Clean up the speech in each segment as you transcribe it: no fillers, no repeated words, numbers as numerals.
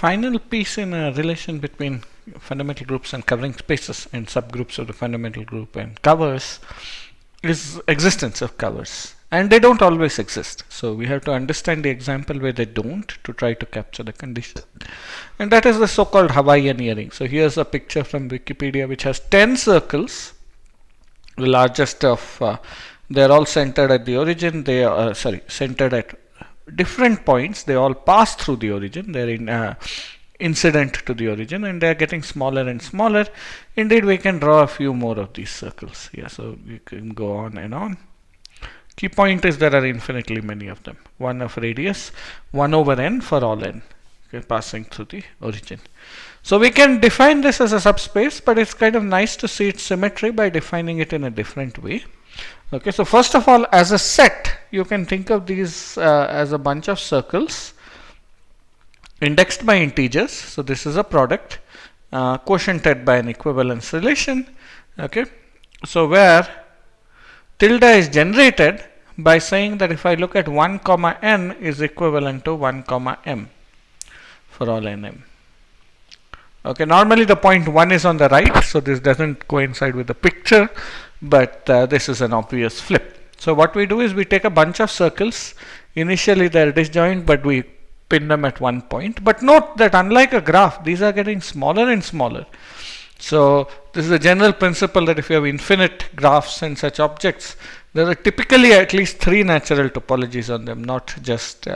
final piece in a relation between fundamental groups and covering spaces and subgroups of the fundamental group and covers is existence of covers. And they don't always exist. So we have to understand the example where they don't to try to capture the condition. And that is the so-called Hawaiian earring. So here's a picture from Wikipedia which has 10 circles. The largest of, they're all centered at the origin. They are, centered at different points. They all pass through the origin. They're in incident to the origin, and they're getting smaller and smaller. Indeed, we can draw a few more of these circles. Yeah, so you can go on and on. Key point is there are infinitely many of them. 1 of radius, 1 over n for all n, okay, passing through the origin. So we can define this as a subspace, but it's kind of nice to see its symmetry by defining it in a different way. Okay, so first of all, as a set, you can think of these as a bunch of circles indexed by integers. So this is a product quotiented by an equivalence relation. Okay, so where tilde is generated by saying that if I look at 1 comma n is equivalent to 1 comma m for all nm. Okay, normally the point 1 is on the right, so this doesn't coincide with the picture, but this is an obvious flip. So what we do is we take a bunch of circles. Initially they're disjoint, but we pin them at one point. But note that unlike a graph, these are getting smaller and smaller. So this is a general principle that if you have infinite graphs and such objects, there are typically at least 3 natural topologies on them, not just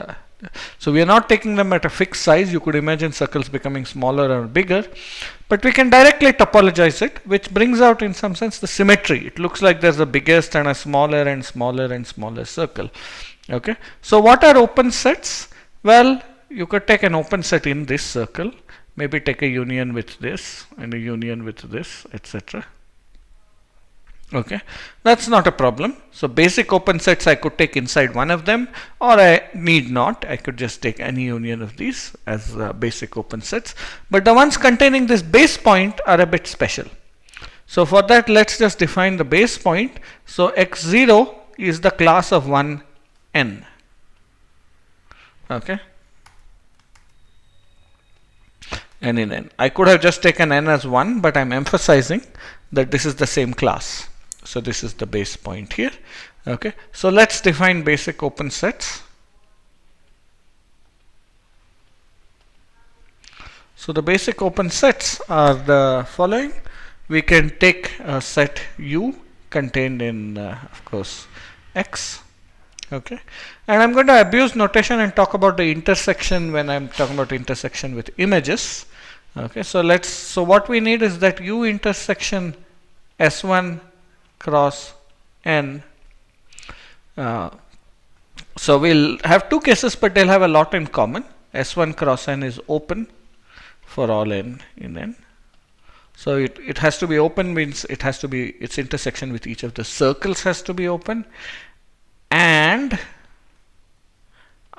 so we are not taking them at a fixed size. You could imagine circles becoming smaller or bigger, but we can directly topologize it, which brings out in some sense the symmetry. It looks like there's a biggest and a smaller and smaller and smaller circle. Okay, so what are open sets? Well, you could take an open set in this circle, maybe take a union with this and a union with this, etc. Okay, that's not a problem. So basic open sets I could take inside one of them, or I need not. I could just take any union of these as basic open sets. But the ones containing this base point are a bit special. So for that, let's just define the base point. So x0 is the class of 1 n. Okay, n in n. I could have just taken n as 1, but I'm emphasizing that this is the same class. So this is the base point here. Okay, so let's define basic open sets. So the basic open sets are the following. We can take a set U contained in, of course, X. Okay, and I'm going to abuse notation and talk about the intersection when I'm talking about intersection with images. Okay, so what we need is that U intersection S1 cross n. So we'll have 2 cases, but they'll have a lot in common. S1 cross n is open for all n in n. So it has to be open, means it has to be, its intersection with each of the circles has to be open, and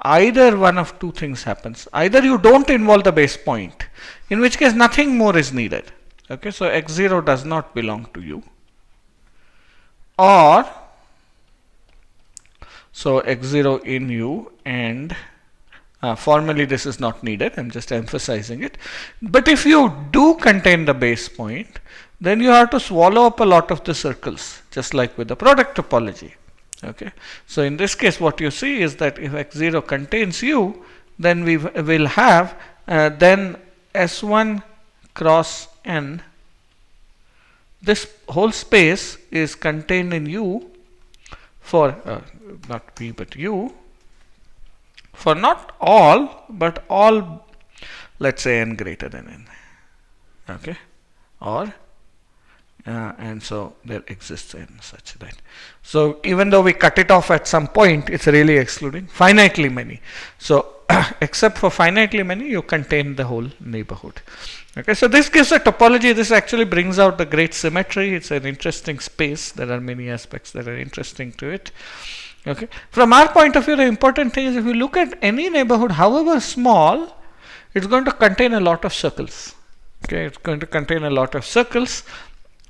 either one of 2 things happens. Either you don't involve the base point, in which case nothing more is needed. Okay, so x0 does not belong to U, or so x0 in U, and formally this is not needed, I'm just emphasizing it. But if you do contain the base point, then you have to swallow up a lot of the circles, just like with the product topology. Okay, so in this case what you see is that if x0 contains U, then we will have then S1 cross n. This whole space is contained in U for not P but U for not all, but all, let's say n greater than n. Okay, or and so there exists n such that. So even though we cut it off at some point, it's really excluding finitely many. So except for finitely many, you contain the whole neighborhood. Okay, so this gives a topology. This actually brings out the great symmetry. It's an interesting space. There are many aspects that are interesting to it. Okay, from our point of view, the important thing is if you look at any neighborhood, however small, it's going to contain a lot of circles. Okay, it's going to contain a lot of circles,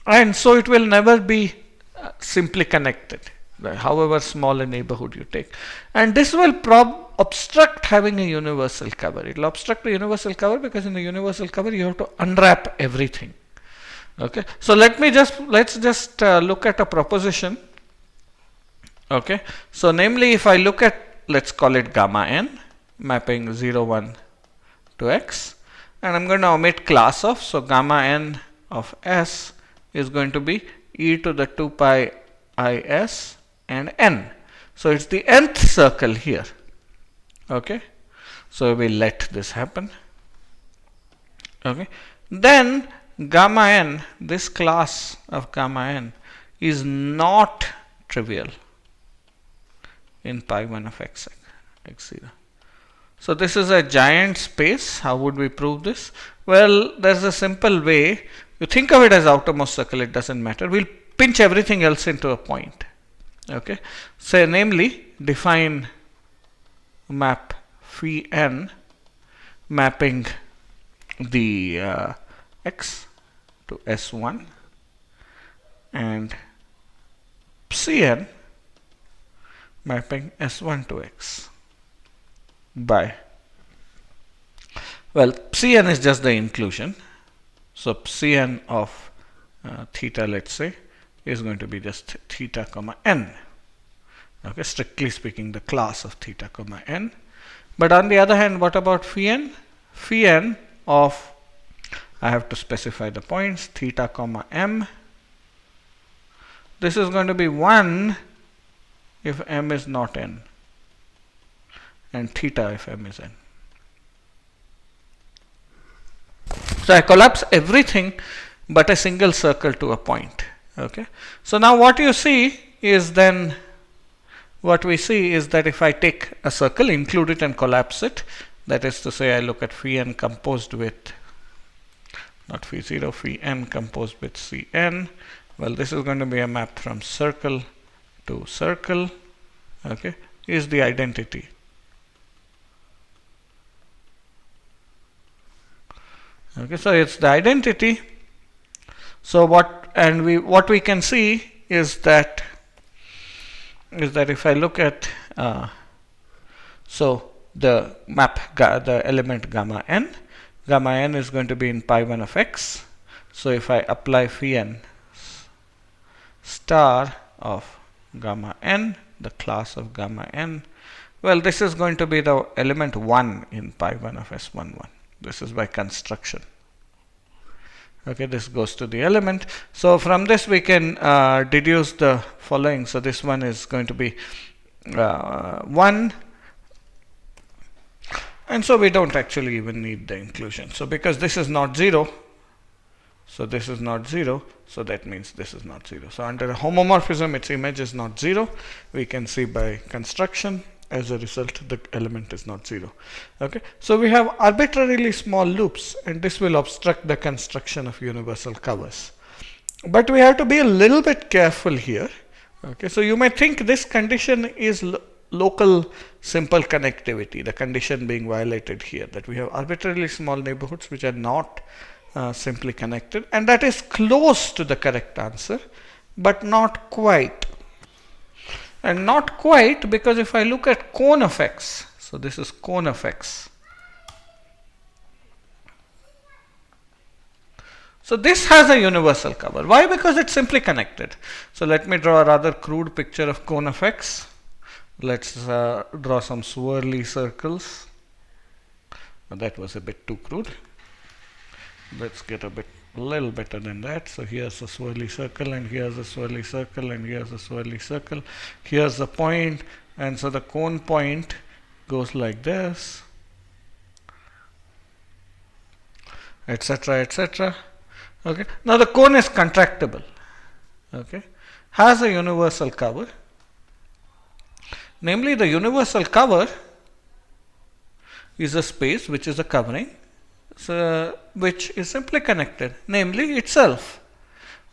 and so it will never be simply connected, however small a neighborhood you take. And this will obstruct having a universal cover. It will obstruct the universal cover because in the universal cover you have to unwrap everything. Okay, so let's just look at a proposition. Okay, so namely, if I look at, let's call it gamma n, mapping 0, 1 to x, and I'm going to omit class of, so gamma n of s is going to be e to the 2 pi I s and n. So it's the nth circle here. Okay, so we let this happen. Okay, then gamma n, this class of gamma n is not trivial in pi 1 of x 0. So this is a giant space. How would we prove this? Well, there's a simple way. You think of it as outermost circle, it doesn't matter. We'll pinch everything else into a point. Okay, so namely define map phi n mapping the x to S1 and Cn mapping S1 to x by, well, Cn is just the inclusion. So Cn of theta, let's say, is going to be just theta comma n. Okay, strictly speaking, the class of theta comma n. But on the other hand, what about phi n? Phi n of, I have to specify the points, theta comma m. This is going to be 1 if m is not n, and theta if m is n. So I collapse everything but a single circle to a point. Okay, so now what you see is then, what we see is that if I take a circle, include it and collapse it, that is to say I look at phi n composed with, not phi 0, phi n composed with Cn. Well, this is going to be a map from circle to circle. Okay, is the identity. Okay, so it's the identity. So what we can see is that if I look at so the map, the element gamma n is going to be in pi 1 of x. So if I apply phi n star of gamma n, the class of gamma n, well, this is going to be the element 1 in pi 1 of S11. This is by construction. Okay, this goes to the element. So from this we can deduce the following. So this one is going to be 1. And so we don't actually even need the inclusion. So because this is not 0, so this is not 0, so that means this is not 0. So under a homomorphism, its image is not 0. We can see by construction, as a result, the element is not 0. Okay, so we have arbitrarily small loops, and this will obstruct the construction of universal covers. But we have to be a little bit careful here. Okay, so you may think this condition is local simple connectivity, the condition being violated here, that we have arbitrarily small neighborhoods which are not simply connected, and that is close to the correct answer, but not quite. And not quite because if I look at cone of x, so this is cone of x. So this has a universal cover. Why? Because it's simply connected. So let me draw a rather crude picture of cone of x. Let's draw some swirly circles. That was a bit too crude. Let's get a little better than that. So here's a swirly circle, and here's a swirly circle, and here's a swirly circle. Here's the point, and so the cone point goes like this, etc., etc. Okay. Now the cone is contractible. Okay, has a universal cover. Namely, the universal cover is a space which is a covering, so which is simply connected, namely itself,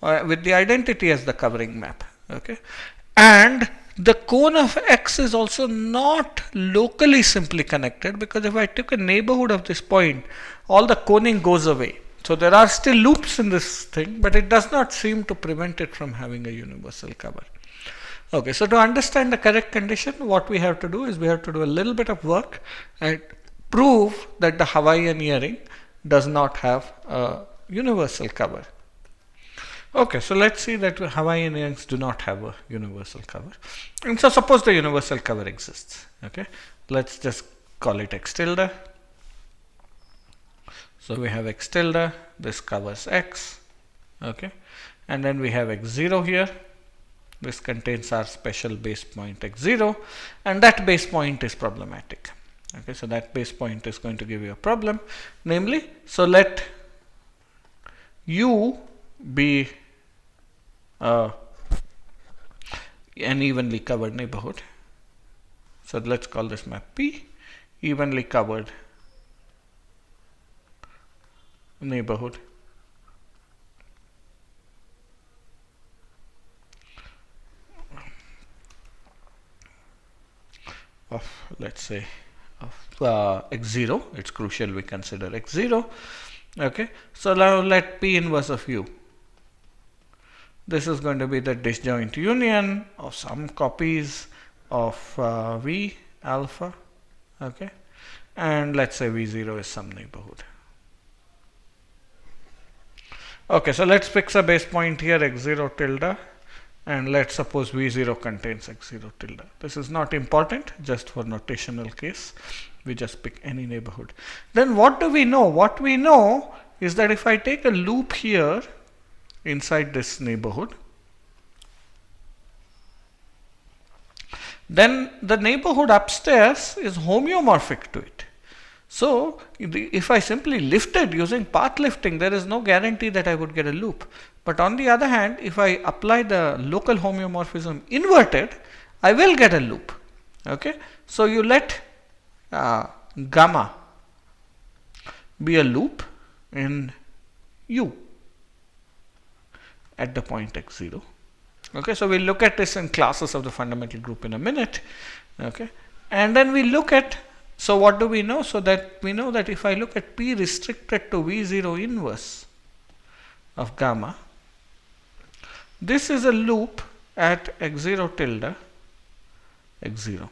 with the identity as the covering map. Okay, and the cone of x is also not locally simply connected, because if I took a neighborhood of this point, all the coning goes away. So there are still loops in this thing, but it does not seem to prevent it from having a universal cover. Okay, so to understand the correct condition, what we have to do is we have to do a little bit of work and prove that the Hawaiian earring does not have a universal cover. Okay, so let's see that Hawaiian earrings do not have a universal cover. And so suppose the universal cover exists. Okay, let's just call it x tilde. So we have x tilde, this covers x. Okay, and then we have x0 here. This contains our special base point x0, and that base point is problematic. Okay, so that base point is going to give you a problem, namely, so let U be an evenly covered neighborhood. So let's call this map P, evenly covered neighborhood of, let's say, of x0. It's crucial we consider x0. Okay, so now let P inverse of U. This is going to be the disjoint union of some copies of V alpha. Okay, and let's say V0 is some neighborhood. Okay, so let's fix a base point here x0 tilde, and let's suppose V0 contains x0 tilde. This is not important, just for notational case. We just pick any neighborhood. Then what do we know? What we know is that if I take a loop here inside this neighborhood, then the neighborhood upstairs is homeomorphic to it. So if I simply lifted using path lifting, there is no guarantee that I would get a loop. But on the other hand, if I apply the local homeomorphism inverted, I will get a loop. Okay, so you let gamma be a loop in U at the point x0. Okay, so we'll look at this in classes of the fundamental group in a minute. Okay, and then we look at, so what do we know? So that we know that if I look at P restricted to V0 inverse of gamma, this is a loop at x0 tilde x0.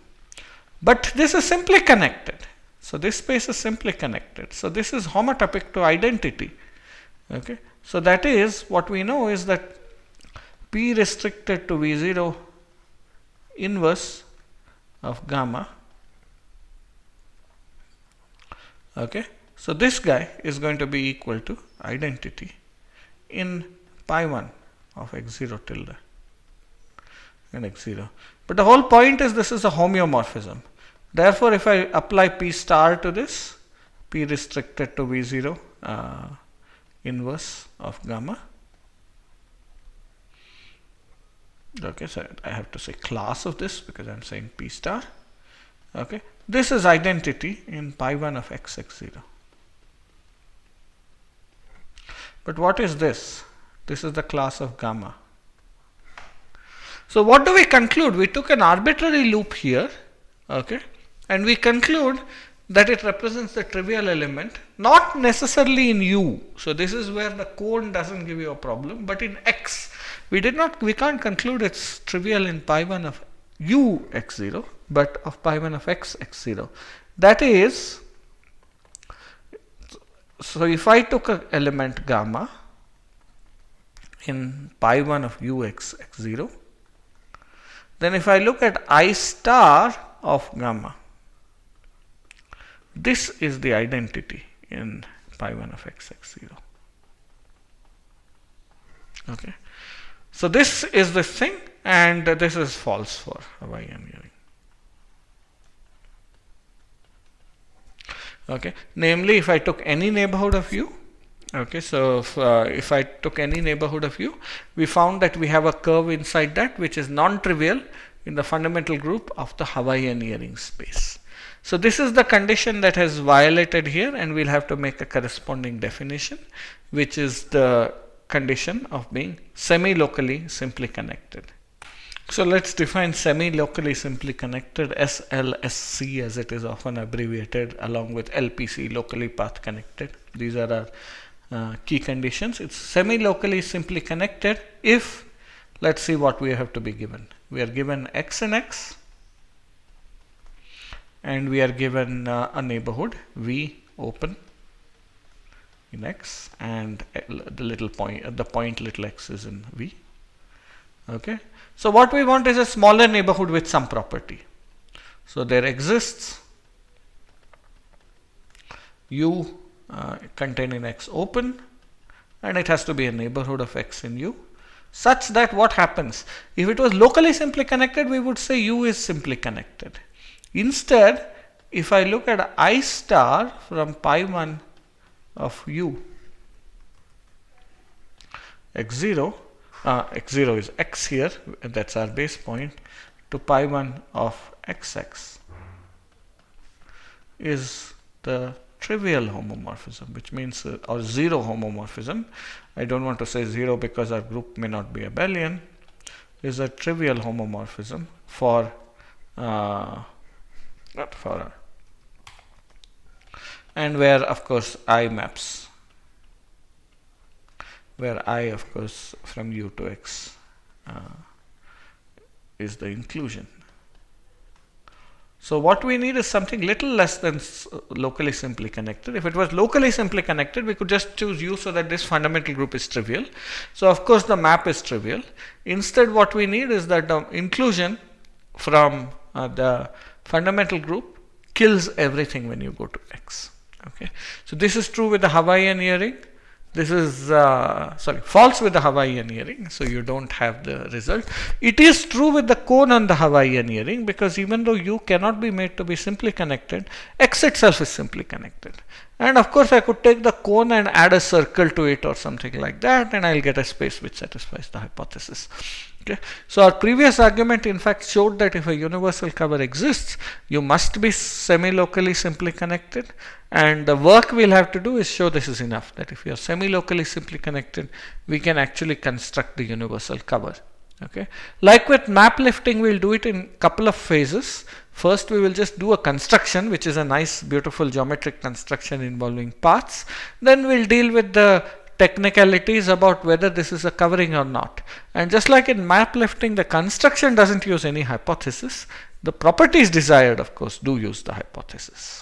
But this is simply connected. So this space is simply connected. So this is homotopic to identity. Okay, so that is what we know is that P restricted to V0 inverse of gamma. Okay, so this guy is going to be equal to identity in pi 1 of x0 tilde and x0. But the whole point is this is a homeomorphism. Therefore, if I apply P star to this, P restricted to V0 inverse of gamma. Okay, so I have to say class of this because I'm saying P star. Okay, this is identity in pi 1 of x0. But what is this? This is the class of gamma. So what do we conclude? We took an arbitrary loop here, okay, and we conclude that it represents the trivial element, not necessarily in U. So this is where the cone doesn't give you a problem, but in X, we can't conclude it's trivial in pi 1 of U x0, but of pi 1 of x x0. That is, so if I took an element gamma in pi 1 of U x x0, then if I look at I star of gamma, this is the identity in pi 1 of x x0. Okay, so this is this thing, and this is false for Hawaiian Earring. Okay, namely, if I took any neighborhood of U, okay, so if I took any neighborhood of U, we found that we have a curve inside that which is non-trivial in the fundamental group of the Hawaiian Earring space. So this is the condition that has violated here, and we'll have to make a corresponding definition, which is the condition of being semi-locally simply connected. So let's define semi-locally simply connected, SLSC as it is often abbreviated, along with LPC, locally path connected. These are our key conditions. It's semi-locally simply connected if, let's see what we have to be given. we are given x in X, and we are given a neighborhood V open in X, and the little point, the point little x is in V. Okay, so what we want is a smaller neighborhood with some property. So there exists U containing X open, and it has to be a neighborhood of X in U, such that what happens, if it was locally simply connected, we would say U is simply connected. Instead, if I look at I star from pi 1 of U, x0 is x here, that's our base point, to pi 1 of xx is the trivial homomorphism, which means or zero homomorphism. I don't want to say zero because our group may not be abelian. Is a trivial homomorphism for not for, and where of course I maps, where I of course from U to X is the inclusion. So what we need is something little less than locally simply connected. If it was locally simply connected, we could just choose U so that this fundamental group is trivial. So of course the map is trivial. Instead, what we need is that the inclusion from the fundamental group kills everything when you go to X. Okay, so this is true with the Hawaiian earring. This is false with the Hawaiian earring, so you don't have the result. It is true with the cone on the Hawaiian earring, because even though U cannot be made to be simply connected, X itself is simply connected. And of course I could take the cone and add a circle to it or something like that, and I'll get a space which satisfies the hypothesis. Okay. So our previous argument in fact showed that if a universal cover exists, you must be semi-locally simply connected, and the work we'll have to do is show this is enough, that if you are semi-locally simply connected, we can actually construct the universal cover. Okay. Like with map lifting, we'll do it in couple of phases. First we will just do a construction, which is a nice beautiful geometric construction involving paths. Then we'll deal with the technicalities about whether this is a covering or not. And just like in map lifting, the construction doesn't use any hypothesis. The properties desired, of course, do use the hypothesis.